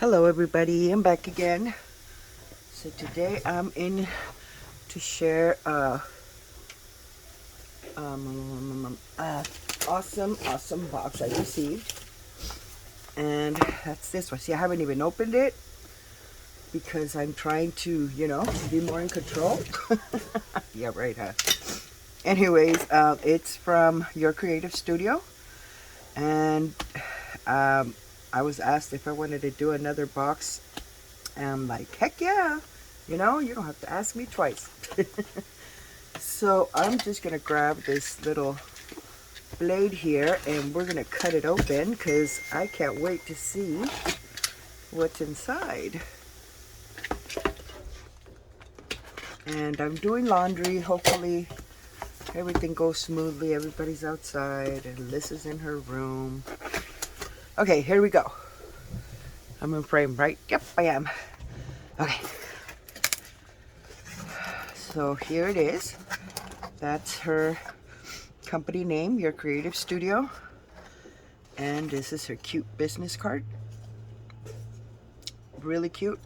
Hello everybody, I'm back again. So today I'm in to share awesome box I received. And that's this one. See, I haven't even opened it because I'm trying to, be more in control. Yeah, right, huh? Anyways, it's from Your Creative Studio. And I was asked if I wanted to do another box. And I'm like, heck yeah. You don't have to ask me twice. So I'm just going to grab this little blade here and we're going to cut it open because I can't wait to see what's inside. And I'm doing laundry. Hopefully everything goes smoothly. Everybody's outside and Alyssa's in her room. Okay, here we go. I'm in frame, right? Yep, I am. Okay. So here it is. That's her company name, Your Creative Studio. And this is her cute business card. Really cute.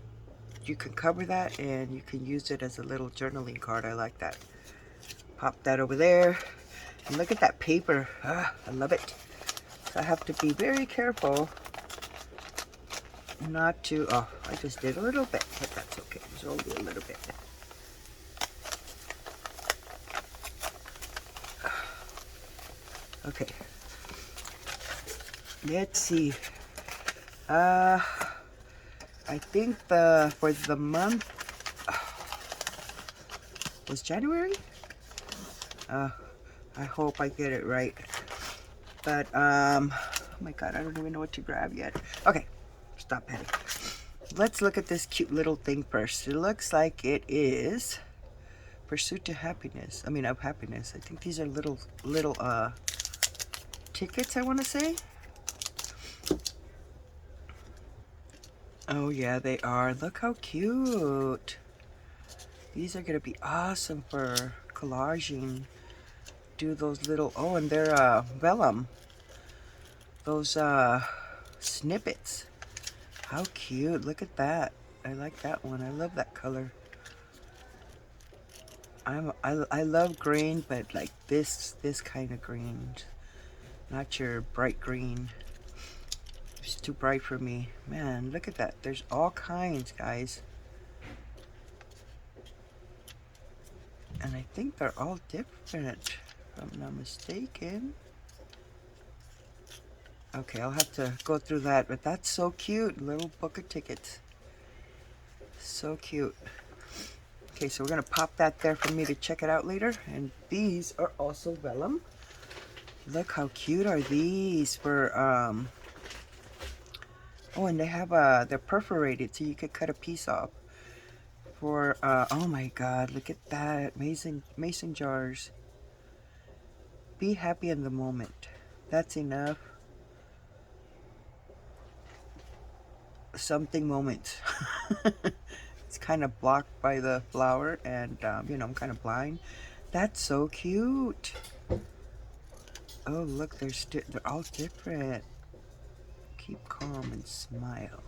You can cover that and you can use it as a little journaling card. I like that. Pop that over there. And look at that paper. I love it. So I have to be very careful not to, I just did a little bit, but that's okay. There's only a little bit. Okay. Let's see. I think for the month was January. I hope I get it right. But oh my god, I don't even know what to grab yet. Okay, stop petting. Let's look at this cute little thing first. It looks like it is Pursuit to Happiness. Of happiness. I think these are little tickets, I want to say. Oh yeah, they are. Look how cute. These are gonna be awesome for collaging. Do those little, and they're vellum. Those snippets. How cute. Look at that. I like that one. I love that color. I love green, but like this kind of green. Not your bright green. It's too bright for me. Man, look at that. There's all kinds, guys. And I think they're all different, if I'm not mistaken. Okay, I'll have to go through that, but that's so cute. Little book of tickets. So cute. Okay, so we're gonna pop that there for me to check it out later. And these are also vellum. Look how cute are these for and they have they're perforated so you could cut a piece off. For oh my god, look at that. Mason jars. Be happy in the moment. That's enough. Something moment. It's kind of blocked by the flower and I'm kind of blind. That's so cute. Oh look, they're all different. Keep calm and smile.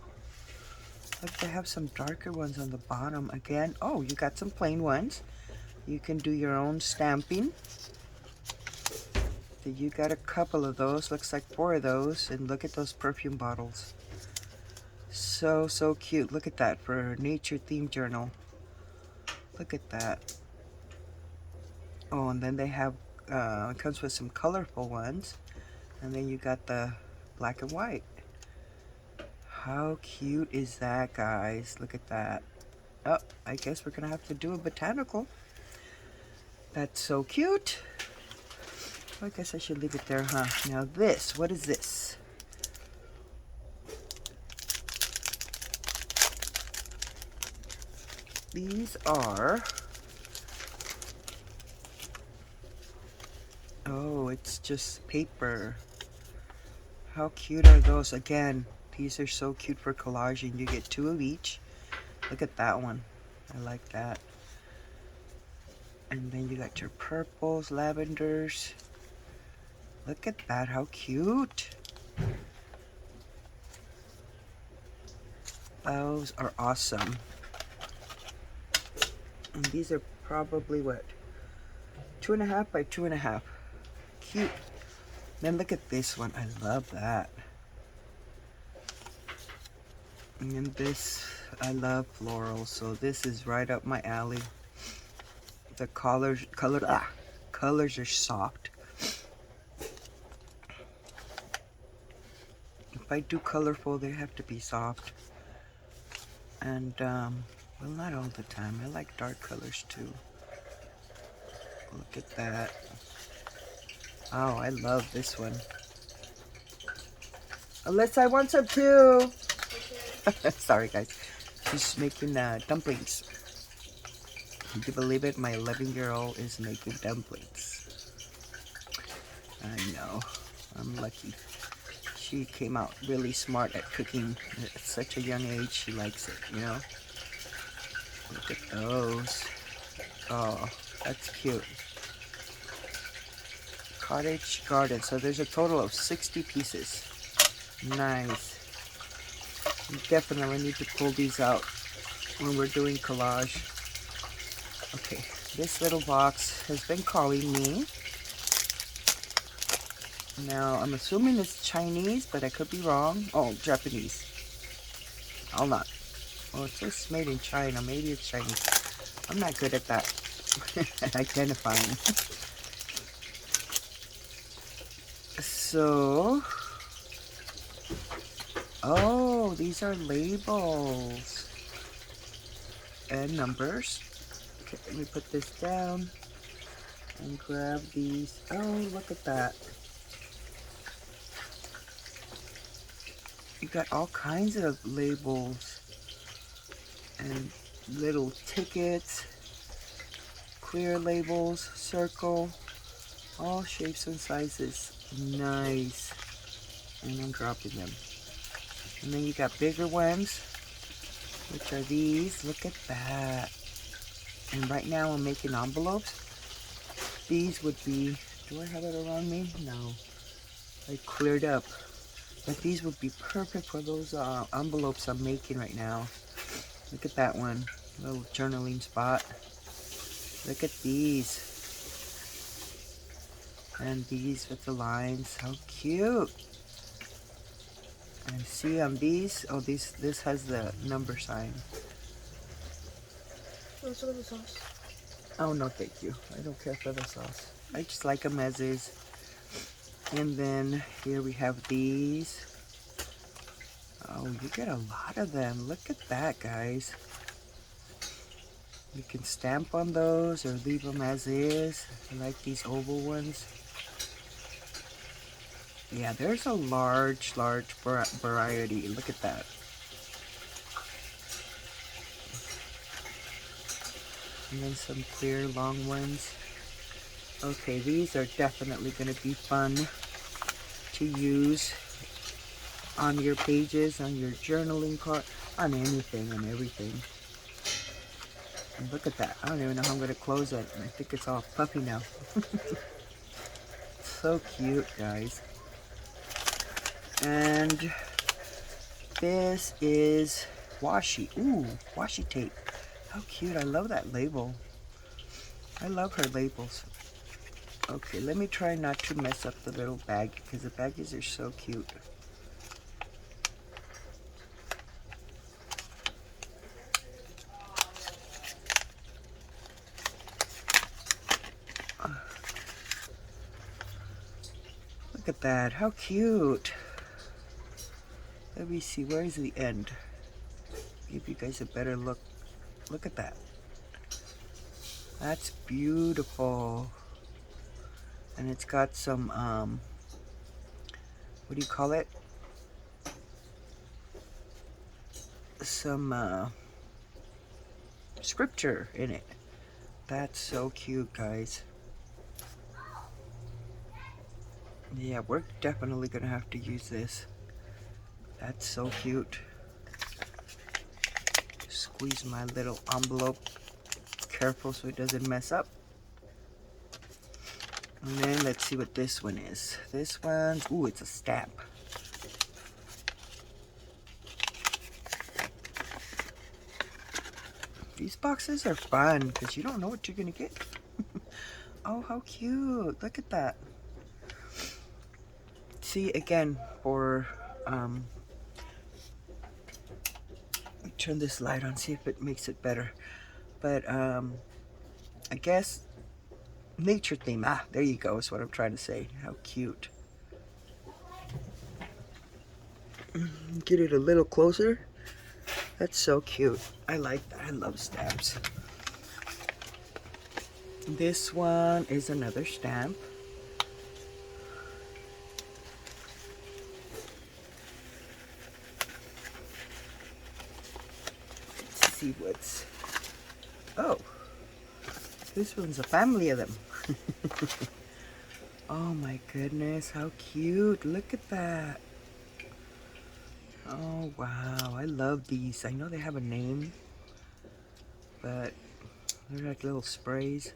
Look, they have some darker ones on the bottom again. Oh, you got some plain ones. You can do your own stamping. You got a couple of those. Looks like 4 of those. And look at those perfume bottles. So cute. Look at that for a nature themed journal. Look at that. Oh, and then they have it comes with some colorful ones. And then you got the black and white. How cute is that, guys? Look at that. Oh, I guess we're gonna have to do a botanical. That's so cute. I guess I should leave it there, huh? Now this, what is this? These are, oh, it's just paper. How cute are those? Again, these are so cute for collaging. You get 2 of each. Look at that one. I like that. And then you got your purples, lavenders. Look at that, how cute. Those are awesome. And these are probably what? 2.5 by 2.5. Cute. Then look at this one. I love that. And then this, I love floral, so this is right up my alley. The colors are soft. If I do colorful, they have to be soft. And well, not all the time. I like dark colors too. Look at that. Oh, I love this one. Unless I want some too. Sorry guys, she's making dumplings. Can you believe it? My 11-year-old is making dumplings. I know, I'm lucky. She came out really smart at cooking at such a young age. She likes it, you know. Look at those. Oh, that's cute. Cottage garden. So there's a total of 60 pieces. Nice. You definitely need to pull these out when we're doing collage. Okay, this little box has been calling me. Now, I'm assuming it's Chinese, but I could be wrong. Oh, Japanese. I'll not. Oh, it says made in China. Maybe it's Chinese. I'm not good at that. Identifying. So... oh, these are labels and numbers. Okay, let me put this down and grab these. Oh, look at that. You got all kinds of labels and little tickets, clear labels, circle, all shapes and sizes. Nice. And I'm dropping them. And then you got bigger ones, which are these. Look at that. And right now I'm making envelopes. These would be, do I have it around me? No. I cleared up. But these would be perfect for those envelopes I'm making right now. Look at that one. Little journaling spot. Look at these. And these with the lines. How cute. And see on these, oh, this has the number sign. What's with the sauce? Oh, no, thank you. I don't care for the sauce. I just like them as is. And then here we have these. Oh, you get a lot of them. Look at that, guys. You can stamp on those or leave them as is. I like these oval ones. Yeah, there's a large variety. Look at that. And then some clear long ones. Okay, these are definitely going to be fun to use on your pages, on your journaling card, on anything and everything. And look at that. I don't even know how I'm going to close it. I think it's all puffy now. So cute, guys. And this is washi. Ooh, washi tape. How cute. I love that label. I love her labels. Okay, let me try not to mess up the little bag because the baggies are so cute. Look at that. How cute. Let me see. Where is the end? Give you guys a better look. Look at that. That's beautiful. And it's got some, what do you call it? Some scripture in it. That's so cute, guys. Yeah, we're definitely gonna have to use this. That's so cute. Squeeze my little envelope. Careful so it doesn't mess up. And then let's see what this one is. This one's, ooh, it's a stamp. These boxes are fun because you don't know what you're gonna get. Oh, how cute. Look at that. See, again, for turn this light on, see if it makes it better. But I guess nature theme. Ah, there you go, is what I'm trying to say. How cute. Get it a little closer. That's so cute. I like that. I love stamps. This one is another stamp. Let's see what's... Oh, this one's a family of them. Oh my goodness, how cute. Look at that. Oh wow, I love these. I know they have a name, but they're like little sprays.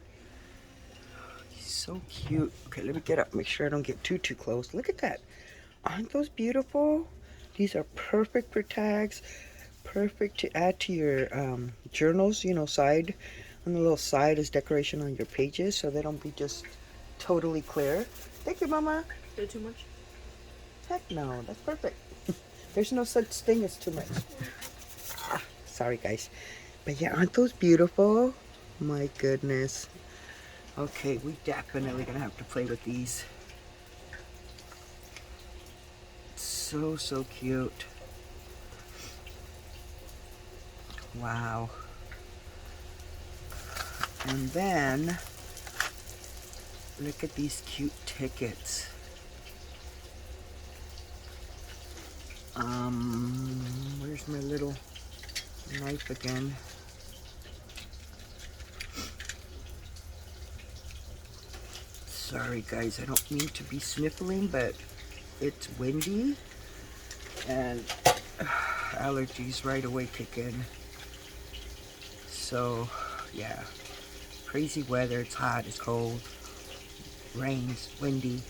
So cute. Okay, let me get up, make sure I don't get too close. Look at that. Aren't those beautiful? These are perfect for tags, perfect to add to your journals, you know, side. On the little side as decoration on your pages, so they don't be just totally clear. Thank you, Mama. Is it too much? Heck no, that's perfect. There's no such thing as too much. Sorry, guys. But yeah, aren't those beautiful? My goodness. Okay, we definitely gonna have to play with these. So cute. Wow. And then look at these cute tickets. Where's my little knife again? Sorry guys, I don't mean to be sniffling, but it's windy and allergies right away kick in. So yeah, crazy weather. It's hot, it's cold, rains, windy.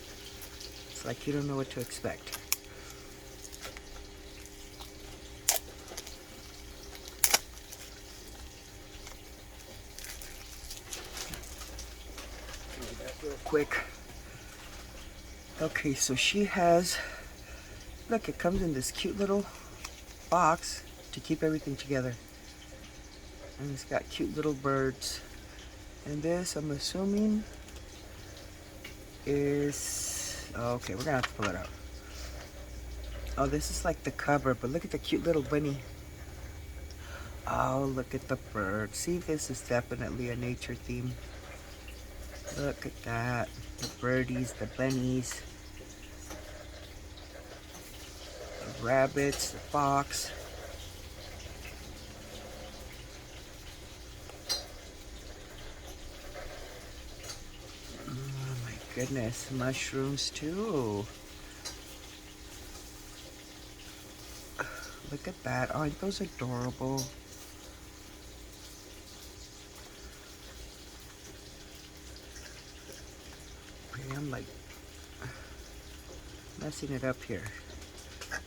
It's like you don't know what to expect. Real quick. Okay, so she has, look, it comes in this cute little box to keep everything together. And it's got cute little birds. And this, I'm assuming, is, okay, we're gonna have to pull it out. Oh, this is like the cover, but look at the cute little bunny. Oh, look at the bird. See, this is definitely a nature theme. Look at that. The birdies, the bunnies, the rabbits, the fox. Oh my goodness, mushrooms too. Look at that. Aren't those adorable? Okay, I'm like messing it up here.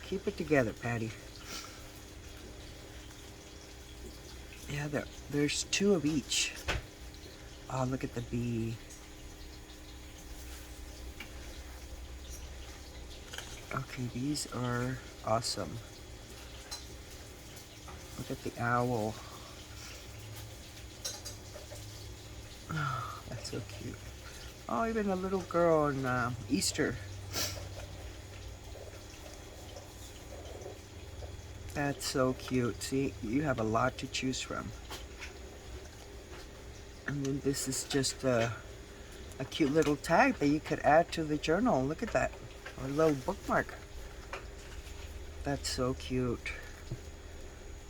Keep it together, Patty. Yeah, there's two of each. Oh, look at the bee. Okay, these are awesome. Look at the owl. Oh, that's so cute. Oh, even a little girl on Easter. That's so cute. See, you have a lot to choose from. And then this is just a cute little tag that you could add to the journal. Look at that. Or a little bookmark. That's so cute.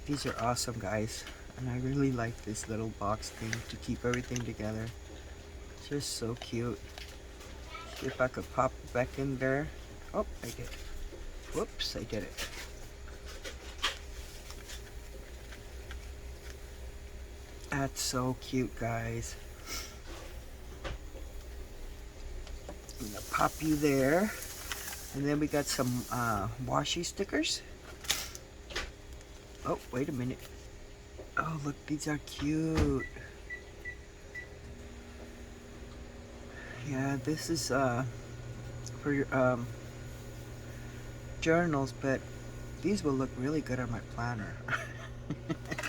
These are awesome, guys. And I really like this little box thing to keep everything together. Just so cute. See if I could pop it back in there. Oh, I did. Whoops, I did it. That's so cute, guys. I'm gonna pop you there. And then we got some washi stickers. Oh, wait a minute. Oh, look, these are cute. Yeah, this is for your journals, but these will look really good on my planner.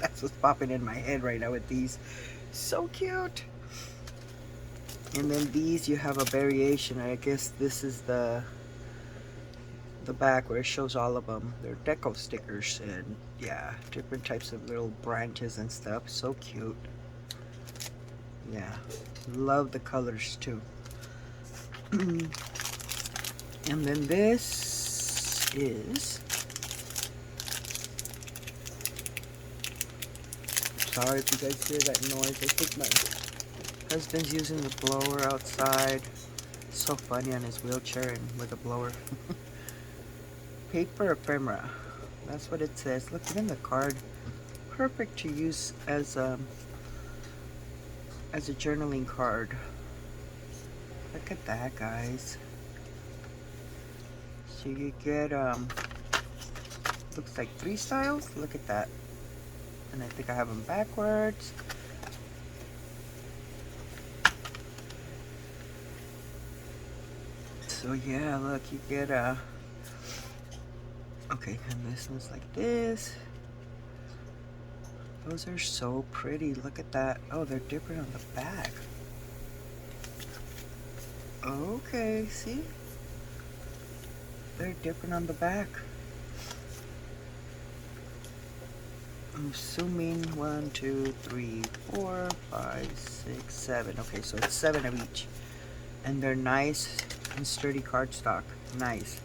That's what's popping in my head right now with these. So cute. And then these, you have a variation. I guess this is the back where it shows all of them. They're deco stickers, and yeah, different types of little branches and stuff. So cute. Yeah, love the colors too. And then this is, sorry if you guys hear that noise. I think my husband's using the blower outside. So funny on his wheelchair and with a blower. Paper ephemera. That's what it says. Look, even the card. Perfect to use as a journaling card. Look at that, guys. So you get looks like 3 styles. Look at that. And I think I have them backwards. So yeah, look, you get okay, and this one's like this. Those are so pretty. Look at that. Oh, they're different on the back. Okay, see? They're different on the back. I'm assuming 1, 2, 3, 4, 5, 6, 7. Okay, so it's 7 of each. And they're nice and sturdy cardstock. Nice.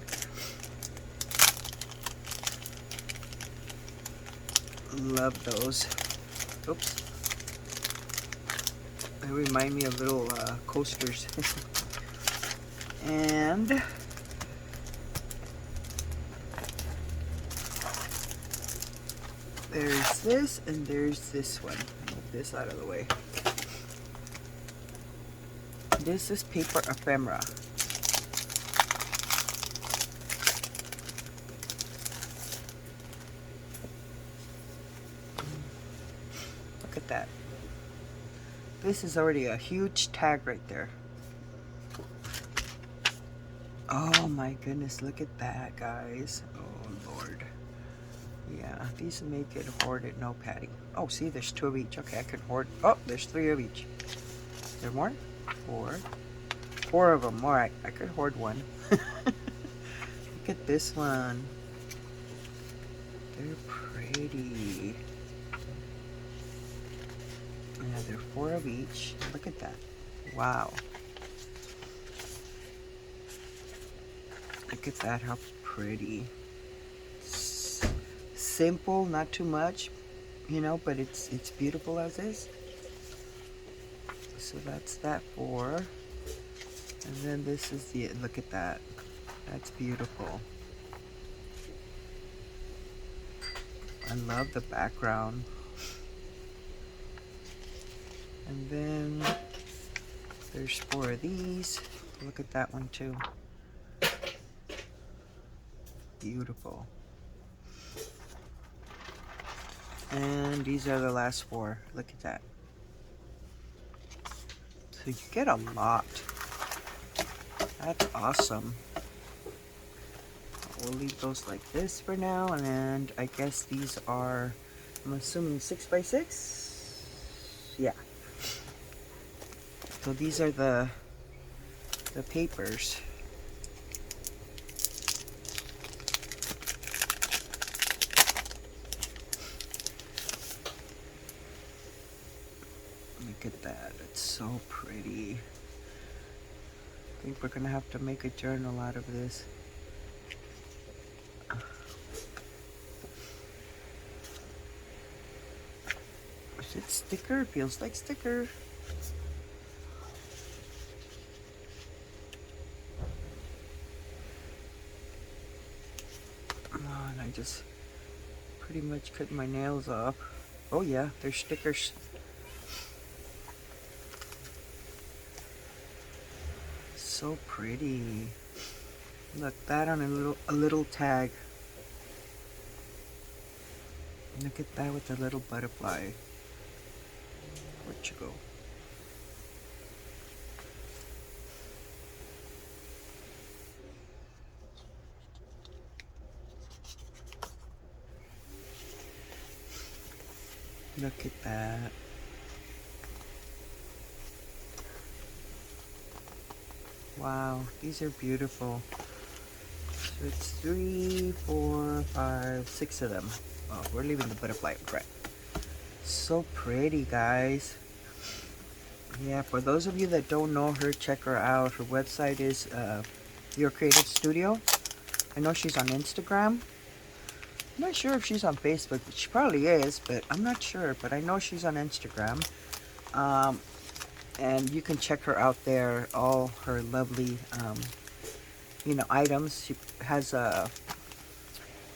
Love those. Oops. They remind me of little coasters. And there's this, and there's this one. Move this out of the way. This is paper ephemera. Look at that. This is already a huge tag right there. Oh my goodness, look at that, guys. Oh Lord. Yeah, these make it hoarded, no padding. Oh, see, there's 2 of each. Okay, I could hoard. Oh, there's 3 of each. Is there more? 4. 4 of them. All right, I could hoard one. Look at this one. They're pretty. Yeah, they're 4 of each. Look at that. Wow. Look at that, how pretty. Simple, not too much, you know, but it's beautiful as is. So that's that 4. And then this is the, look at that. That's beautiful. I love the background. And then there's 4 of these. Look at that one too. Beautiful. And these are the last 4. Look at that. So you get a lot. That's awesome. We'll leave those like this for now, and I guess these are, I'm assuming 6x6. Yeah. So these are the papers. Look at that. It's so pretty. I think we're gonna have to make a journal out of this. Is it sticker? Feels like sticker. Oh, and I just pretty much cut my nails off. Oh yeah, they're stickers. So pretty. Look, that on a little tag. Look at that with the little butterfly. Where'd you go? Look at that. Wow, these are beautiful. So it's 3, 4, 5, 6 of them. Oh, we're leaving the butterfly right. So pretty, guys. Yeah, for those of you that don't know her, check her out. Her website is Your Creative Studio. I know she's on Instagram. I'm not sure if she's on Facebook. She probably is, but I'm not sure. But I know she's on Instagram. And you can check her out there. All her lovely, you know, items. She has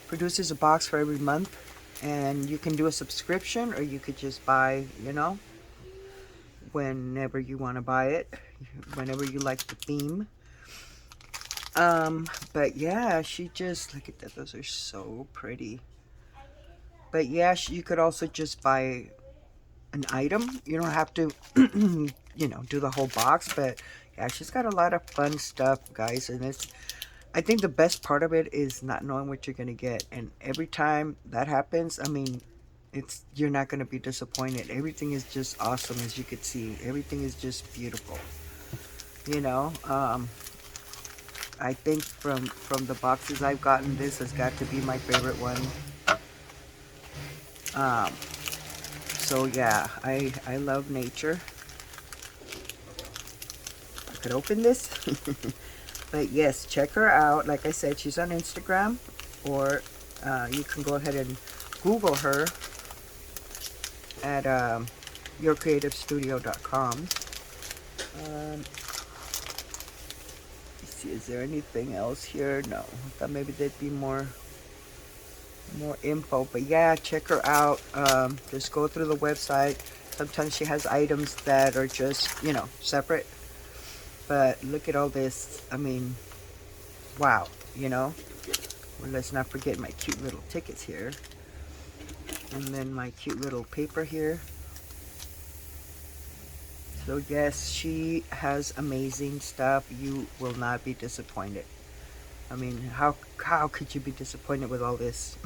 produces a box for every month. And you can do a subscription, or you could just buy, you know, whenever you want to buy it. Whenever you like the theme. But yeah, she just, look at that, those are so pretty. But yeah, you could also just buy an item. You don't have to, you know, do the whole box. But yeah, she's got a lot of fun stuff, guys. And it's, I think the best part of it is not knowing what you're going to get. And every time that happens, I mean, you're not going to be disappointed. Everything is just awesome, as you could see. Everything is just beautiful. You know, I think from the boxes I've gotten, this has got to be my favorite one. So yeah, I love nature. I could open this. But yes, check her out. Like I said, she's on Instagram, or you can go ahead and Google her at yourcreativestudio.com. See, is there anything else here? No, I thought maybe there'd be more info. But yeah, check her out. Just go through the website. Sometimes she has items that are just, you know, separate. But look at all this. I mean, wow, you know. Well, let's not forget my cute little tickets here. And then my cute little paper here. So yes, she has amazing stuff. You will not be disappointed. I mean, how could you be disappointed with all this?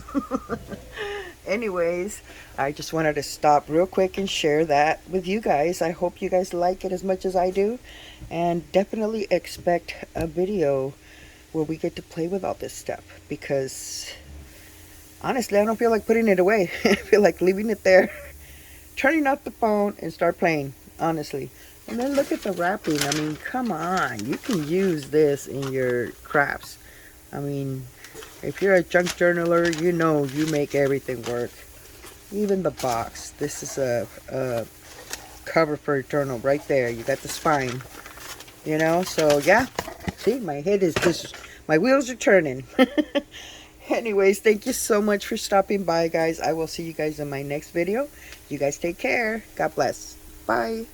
Anyways, I just wanted to stop real quick and share that with you guys. I hope you guys like it as much as I do. And definitely expect a video where we get to play with all this stuff. Because honestly, I don't feel like putting it away. I feel like leaving it there, turning off the phone and start playing. Honestly. And then look at the wrapping. I mean, come on. You can use this in your crafts. I mean, if you're a junk journaler, you know you make everything work. Even the box. This is a cover for a journal right there. You got the spine. You know, so yeah. See, my head is just, my wheels are turning. Anyways, thank you so much for stopping by, guys. I will see you guys in my next video. You guys take care. God bless. Bye.